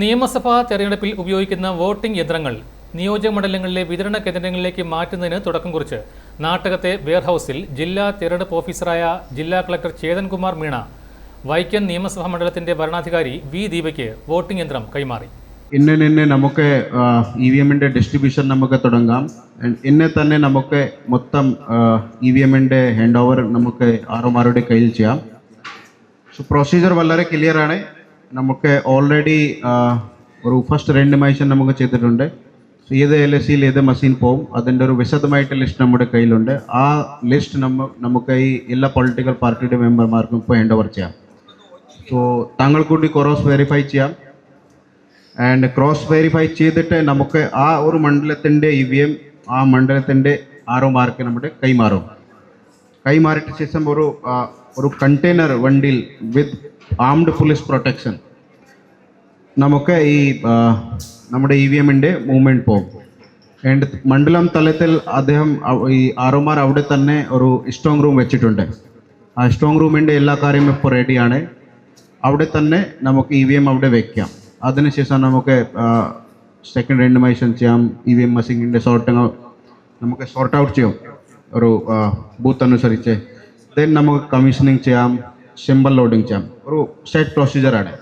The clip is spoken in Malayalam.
നിയമസഭാ തെരഞ്ഞെടുപ്പിൽ ഉപയോഗിക്കുന്ന വോട്ടിംഗ് യന്ത്രങ്ങൾ നിയോജകമണ്ഡലങ്ങളിലെ വിതരണ കേന്ദ്രങ്ങളിലേക്ക് മാറ്റുന്നതിന് തുടക്കം കുറിച്ച് നാട്ടകത്തെ വെയർഹൌസിൽ ജില്ലാ തെരഞ്ഞെടുപ്പ് ഓഫീസറായ ജില്ലാ കളക്ടർ ചേതൻകുമാർ മീണ വൈക്കം നിയമസഭാ മണ്ഡലത്തിന്റെ ഭരണാധികാരി വി ദീപയ്ക്ക് വോട്ടിംഗ് യന്ത്രം കൈമാറി. ഇന്നെ നമുക്ക് EVM-ന്റെ ഡിസ്ട്രിബ്യൂഷൻ നമുക്ക് തുടങ്ങാം. ഇന്നെ തന്നെ നമുക്ക് മൊത്തം EVM-ന്റെ ഹാൻഡ് ഓവർ നമുക്ക് ആറുമാരുടെ കയ്യിൽ ചെയ്യാം. സോ പ്രൊസീജിയർ വളരെ ക്ലിയർ ആണ്. നമുക്ക് ഓൾറെഡി ഒരു ഫസ്റ്റ് റെൻഡമൈസേഷൻ നമുക്ക് ചെയ്തിട്ടുണ്ട്. ഏത് LSCയിൽ ഏത് മെഷീൻ പോകും അതിൻ്റെ ഒരു വിശദമായിട്ട് ലിസ്റ്റ് നമ്മുടെ കയ്യിലുണ്ട്. ആ ലിസ്റ്റ് നമുക്ക് ഈ എല്ലാ പൊളിറ്റിക്കൽ പാർട്ടിയുടെ മെമ്പർമാർക്കും ഇപ്പോൾ ഹാൻഡ് ഓവർ ചെയ്യാം. സോ താങ്കൾ കൂടി ക്രോസ് വെരിഫൈ ചെയ്യാം. ആൻഡ് ക്രോസ് വെരിഫൈ ചെയ്തിട്ട് നമുക്ക് ആ ഒരു മണ്ഡലത്തിൻ്റെ EVM ആ മണ്ഡലത്തിൻ്റെ ആറുമാർക്ക് നമ്മുടെ കൈമാറിയിട്ട് ശേഷം ഒരു കണ്ടെയ്നർ വണ്ടിയിൽ വിത്ത് ആംഡ് പോലീസ് പ്രൊട്ടക്ഷൻ നമുക്ക് ഈ നമ്മുടെ EVM-ന്റെ മൂവ്മെൻറ്റ് പോകും. ആൻഡ് മണ്ഡലം തലത്തിൽ അദ്ദേഹം ഈ ആറുമാർ അവിടെ തന്നെ ഒരു സ്ട്രോങ് റൂം വെച്ചിട്ടുണ്ട്. ആ സ്ട്രോങ് റൂമിൻ്റെ എല്ലാ കാര്യവും ഇപ്പോൾ റെഡിയാണ്. അവിടെ തന്നെ നമുക്ക് EVM അവിടെ വയ്ക്കാം. അതിനുശേഷം നമുക്ക് സെക്കൻഡ് റെൻഡമൈസേഷൻ ചെയ്യാം. EVM മെഷീനിൻ്റെ നമുക്ക് സോർട്ട് ഔട്ട് ചെയ്യാം ഒരു ബൂത്ത് അനുസരിച്ച്. ദെൻ നമുക്ക് കമ്മീഷനിങ് ചെയ്യാം, സിമ്പിൾ ലോഡിങ് ചെയ്യാം. ഒരു സെറ്റ് പ്രൊസീജിയറാണ്.